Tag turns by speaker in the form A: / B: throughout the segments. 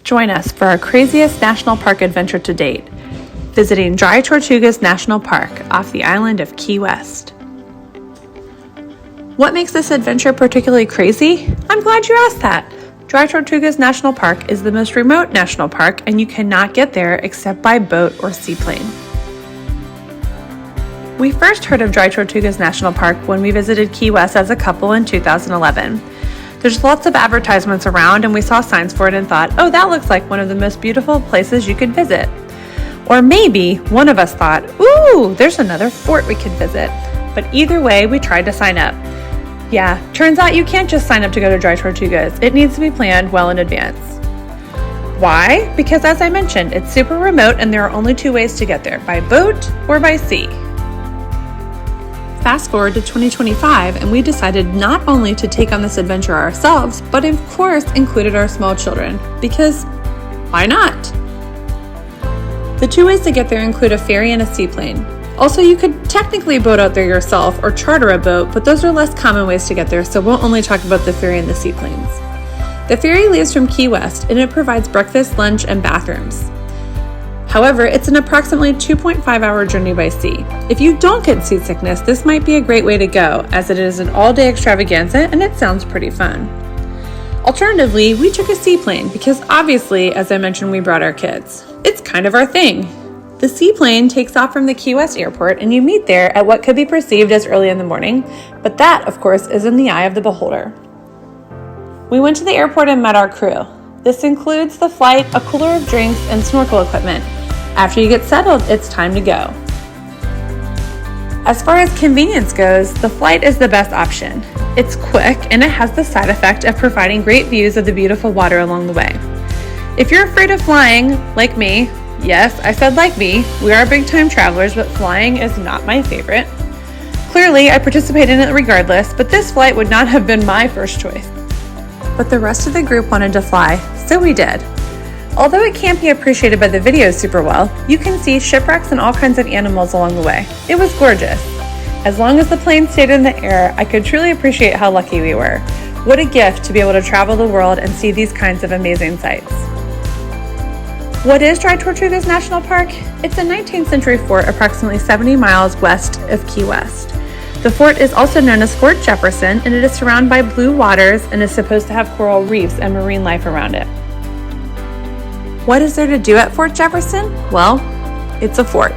A: Join us for our craziest national park adventure to date, visiting Dry Tortugas National Park off the island of Key West. What makes this adventure particularly crazy? I'm glad you asked that. Dry Tortugas National Park is the most remote national park, and you cannot get there except by boat or seaplane. We first heard of Dry Tortugas National Park when we visited Key West as a couple in 2011. There's lots of advertisements around, and we saw signs for it and thought, oh, that looks like one of the most beautiful places you could visit. Or maybe one of us thought, ooh, there's another fort we could visit. But either way, we tried to sign up. Yeah, turns out you can't just sign up to go to Dry Tortugas. It needs to be planned well in advance. Why? Because as I mentioned, it's super remote and there are only two ways to get there, by boat or by sea. Fast forward to 2025, and we decided not only to take on this adventure ourselves, but of course included our small children, because why not? The two ways to get there include a ferry and a seaplane. Also, you could technically boat out there yourself or charter a boat, but those are less common ways to get there, so we'll only talk about the ferry and the seaplanes. The ferry leaves from Key West, and it provides breakfast, lunch, and bathrooms. However, it's an approximately 2.5-hour journey by sea. If you don't get seasickness, this might be a great way to go, as it is an all-day extravaganza and it sounds pretty fun. Alternatively, we took a seaplane because obviously, as I mentioned, we brought our kids. It's kind of our thing. The seaplane takes off from the Key West airport and you meet there at what could be perceived as early in the morning, but that, of course, is in the eye of the beholder. We went to the airport and met our crew. This includes the flight, a cooler of drinks, and snorkel equipment. After you get settled, it's time to go. As far as convenience goes, the flight is the best option. It's quick and it has the side effect of providing great views of the beautiful water along the way. If you're afraid of flying, like me, yes, I said like me, we are big time travelers, but flying is not my favorite. Clearly, I participated in it regardless, but this flight would not have been my first choice. But the rest of the group wanted to fly, so we did. Although it can't be appreciated by the videos super well, you can see shipwrecks and all kinds of animals along the way. It was gorgeous. As long as the plane stayed in the air, I could truly appreciate how lucky we were. What a gift to be able to travel the world and see these kinds of amazing sights. What is Dry Tortugas National Park? It's a 19th century fort approximately 70 miles west of Key West. The fort is also known as Fort Jefferson, and it is surrounded by blue waters and is supposed to have coral reefs and marine life around it. What is there to do at Fort Jefferson? Well, it's a fort.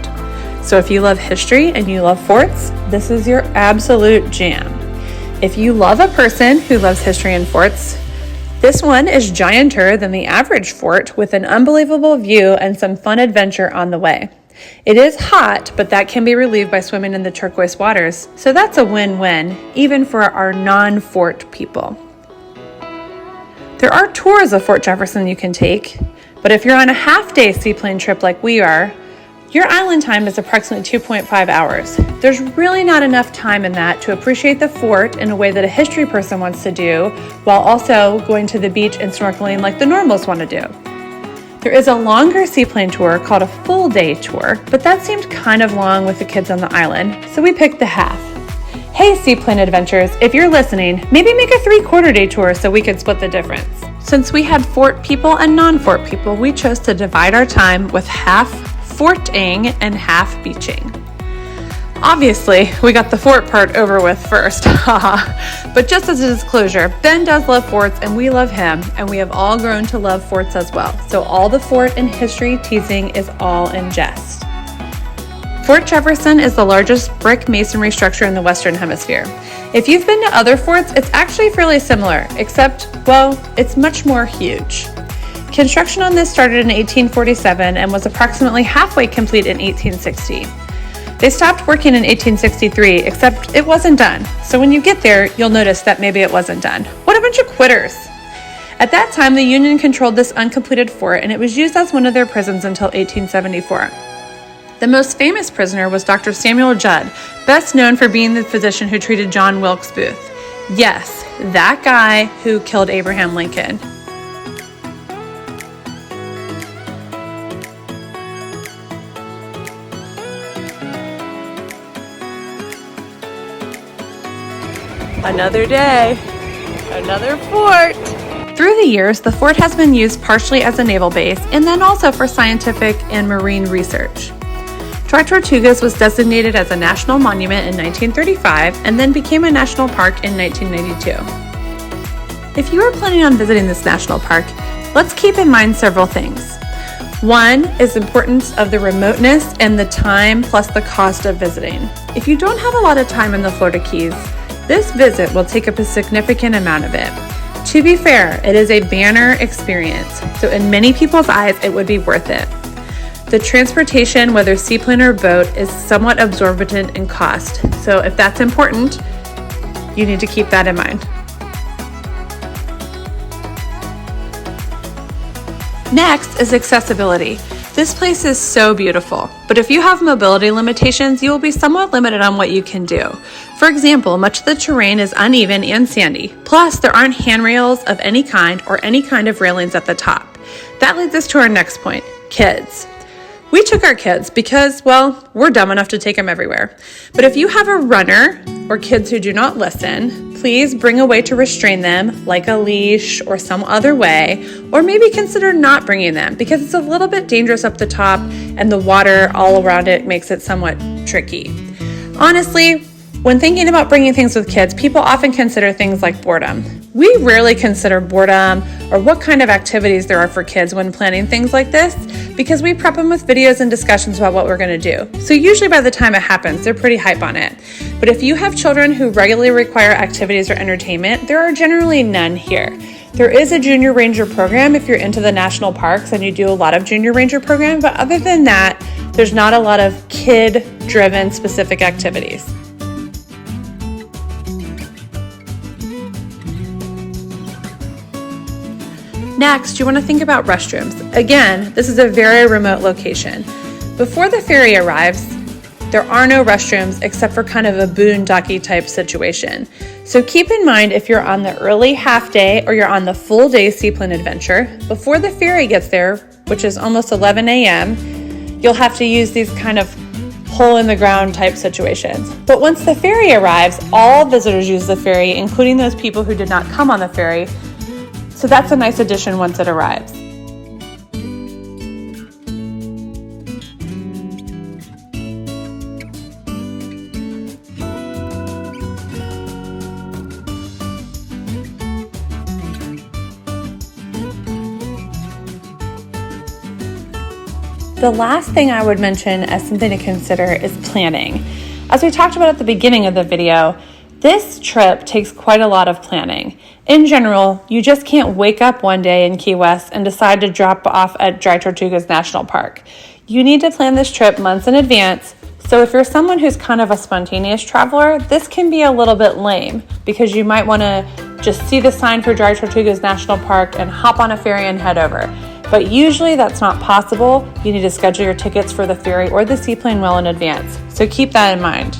A: So if you love history and you love forts, this is your absolute jam. If you love a person who loves history and forts, this one is gianter than the average fort with an unbelievable view and some fun adventure on the way. It is hot, but that can be relieved by swimming in the turquoise waters, so that's a win-win, even for our non-fort people. There are tours of Fort Jefferson you can take, but if you're on a half-day seaplane trip like we are, your island time is approximately 2.5 hours. There's really not enough time in that to appreciate the fort in a way that a history person wants to do, while also going to the beach and snorkeling like the normals want to do. There is a longer seaplane tour called a full-day tour, but that seemed kind of long with the kids on the island, so we picked the half. Hey, Seaplane Adventures, if you're listening, maybe make a 3/4 day tour so we could split the difference. Since we had fort people and non-fort people, we chose to divide our time with half forting and half beaching. Obviously, we got the fort part over with first, haha. But just as a disclosure, Ben does love forts and we love him, and we have all grown to love forts as well. So all the fort and history teasing is all in jest. Fort Jefferson is the largest brick masonry structure in the Western Hemisphere. If you've been to other forts, it's actually fairly similar, except, well, it's much more huge. Construction on this started in 1847 and was approximately halfway complete in 1860. They stopped working in 1863, except it wasn't done. So when you get there, you'll notice that maybe it wasn't done. What a bunch of quitters! At that time, the Union controlled this uncompleted fort, and it was used as one of their prisons until 1874. The most famous prisoner was Dr. Samuel Judd, best known for being the physician who treated John Wilkes Booth. Yes, that guy who killed Abraham Lincoln. Another day, another fort. Through the years, the fort has been used partially as a naval base and then also for scientific and marine research. Dry Tortugas was designated as a national monument in 1935 and then became a national park in 1992. If you are planning on visiting this national park, let's keep in mind several things. One is the importance of the remoteness and the time plus the cost of visiting. If you don't have a lot of time in the Florida Keys, this visit will take up a significant amount of it. To be fair, it is a banner experience, so in many people's eyes, it would be worth it. The transportation, whether seaplane or boat, is somewhat exorbitant in cost, so if that's important, you need to keep that in mind. Next is accessibility. This place is so beautiful, but if you have mobility limitations, you will be somewhat limited on what you can do. For example, much of the terrain is uneven and sandy. Plus, there aren't handrails of any kind or any kind of railings at the top. That leads us to our next point, kids. We took our kids because, well, we're dumb enough to take them everywhere. But if you have a runner or kids who do not listen, please bring a way to restrain them, like a leash or some other way, or maybe consider not bringing them because it's a little bit dangerous up the top and the water all around it makes it somewhat tricky. Honestly, when thinking about bringing things with kids, people often consider things like boredom. We rarely consider boredom or what kind of activities there are for kids when planning things like this because we prep them with videos and discussions about what we're going to do. So usually by the time it happens, they're pretty hype on it. But if you have children who regularly require activities or entertainment, there are generally none here. There is a junior ranger program if you're into the national parks and you do a lot of junior ranger programs, but other than that, there's not a lot of kid-driven specific activities. Next, you want to think about restrooms. Again, this is a very remote location. Before the ferry arrives, there are no restrooms except for kind of a boondocky type situation. So keep in mind if you're on the early half day or you're on the full day seaplane adventure, before the ferry gets there, which is almost 11 a.m., you'll have to use these kind of hole in the ground type situations. But once the ferry arrives, all visitors use the ferry, including those people who did not come on the ferry. So that's a nice addition once it arrives. The last thing I would mention as something to consider is planning. As we talked about at the beginning of the video, this trip takes quite a lot of planning. In general, you just can't wake up one day in Key West and decide to drop off at Dry Tortugas National Park. You need to plan this trip months in advance, so if you're someone who's kind of a spontaneous traveler, this can be a little bit lame because you might want to just see the sign for Dry Tortugas National Park and hop on a ferry and head over. But usually that's not possible. You need to schedule your tickets for the ferry or the seaplane well in advance, so keep that in mind.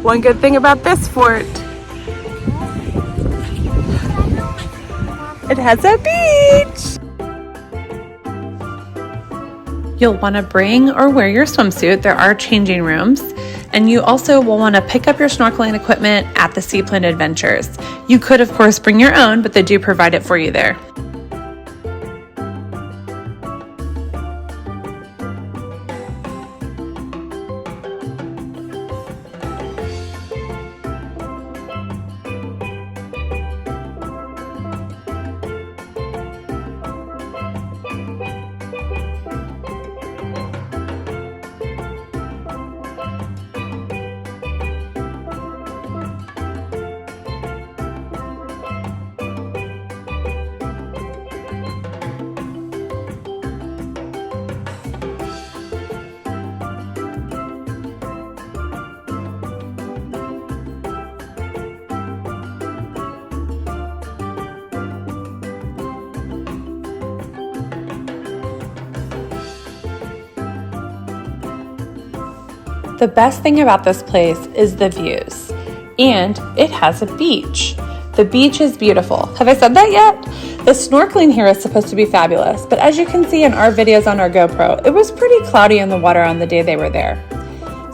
A: One good thing about this fort, it has a beach. You'll want to bring or wear your swimsuit. There are changing rooms. And you also will want to pick up your snorkeling equipment at the Seaplane Adventures. You could, of course, bring your own, but they do provide it for you there. The best thing about this place is the views, and it has a beach. The beach is beautiful. Have I said that yet? The snorkeling here is supposed to be fabulous, but as you can see in our videos on our GoPro, it was pretty cloudy in the water on the day they were there.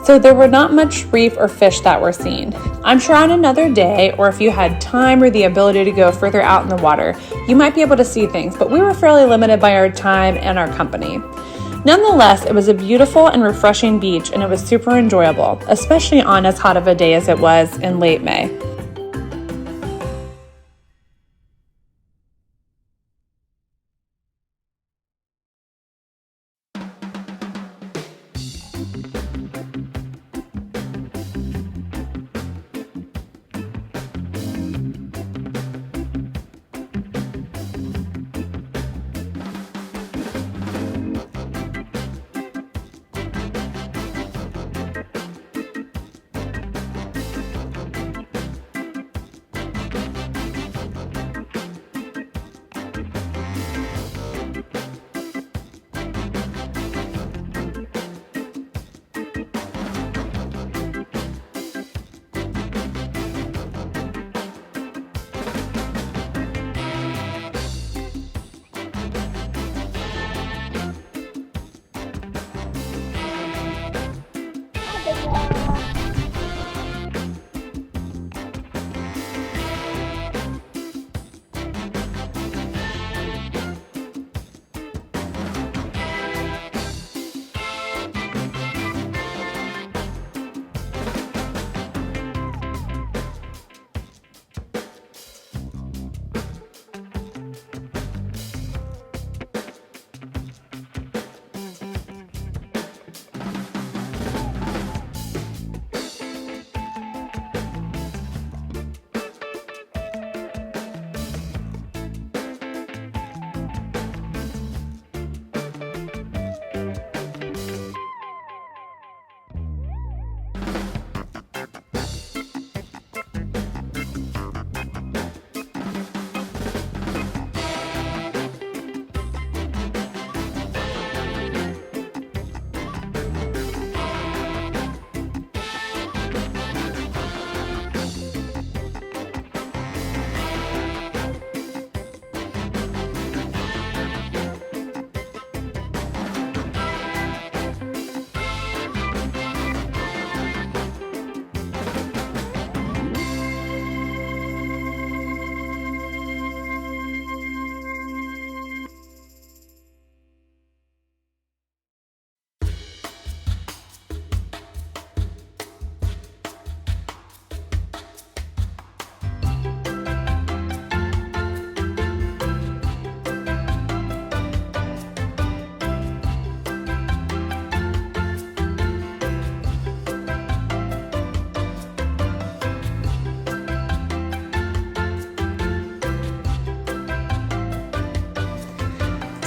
A: So there were not much reef or fish that were seen. I'm sure on another day, or if you had time or the ability to go further out in the water, you might be able to see things, but we were fairly limited by our time and our company. Nonetheless, it was a beautiful and refreshing beach, and it was super enjoyable, especially on as hot of a day as it was in late May.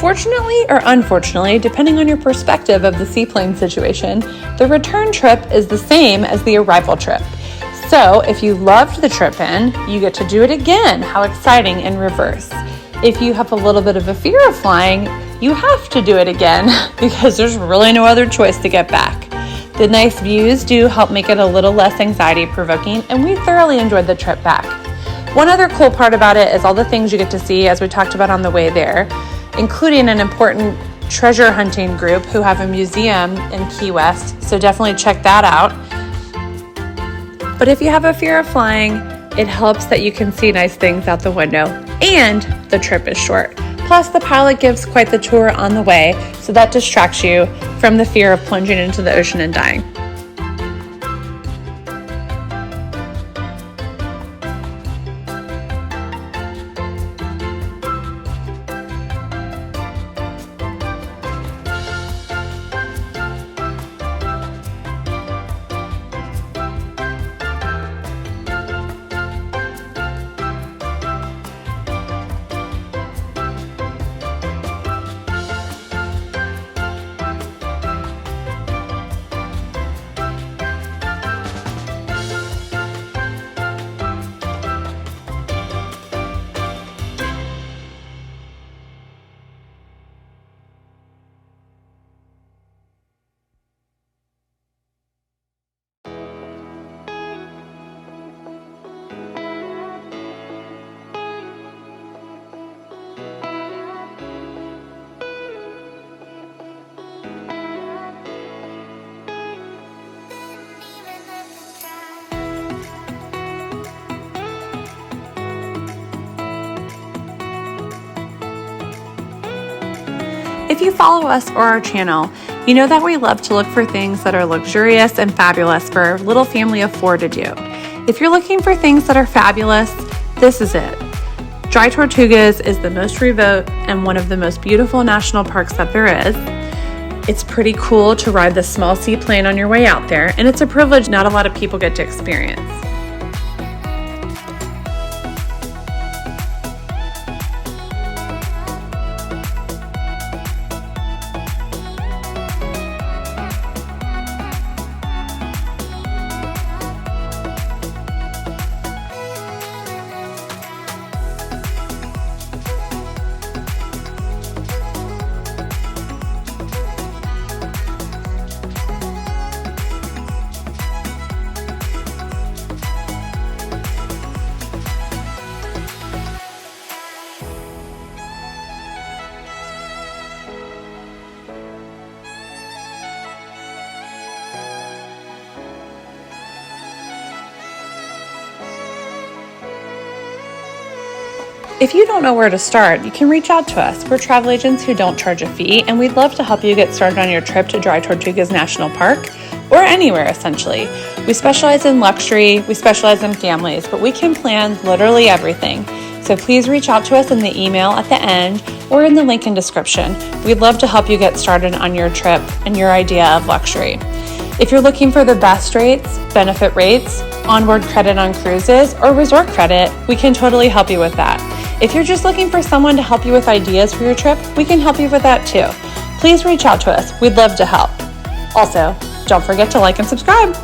A: Fortunately or unfortunately, depending on your perspective of the seaplane situation, the return trip is the same as the arrival trip. So if you loved the trip in, you get to do it again. How exciting in reverse. If you have a little bit of a fear of flying, you have to do it again because there's really no other choice to get back. The nice views do help make it a little less anxiety provoking, and we thoroughly enjoyed the trip back. One other cool part about it is all the things you get to see, as we talked about on the way there, including an important treasure hunting group who have a museum in Key West, so definitely check that out. But if you have a fear of flying, it helps that you can see nice things out the window, and the trip is short. Plus, the pilot gives quite the tour on the way, so that distracts you from the fear of plunging into the ocean and dying. If you follow us or our channel, you know that we love to look for things that are luxurious and fabulous for our little family of 4 to do. If you're looking for things that are fabulous, this is it. Dry Tortugas is the most remote and one of the most beautiful national parks that there is. It's pretty cool to ride the small seaplane on your way out there, and it's a privilege not a lot of people get to experience. If you don't know where to start, you can reach out to us. We're travel agents who don't charge a fee, and we'd love to help you get started on your trip to Dry Tortugas National Park, or anywhere essentially. We specialize in luxury, we specialize in families, but we can plan literally everything. So please reach out to us in the email at the end or in the link in description. We'd love to help you get started on your trip and your idea of luxury. If you're looking for the best rates, benefit rates, onboard credit on cruises, or resort credit, we can totally help you with that. If you're just looking for someone to help you with ideas for your trip, we can help you with that too. Please reach out to us. We'd love to help. Also, don't forget to like and subscribe.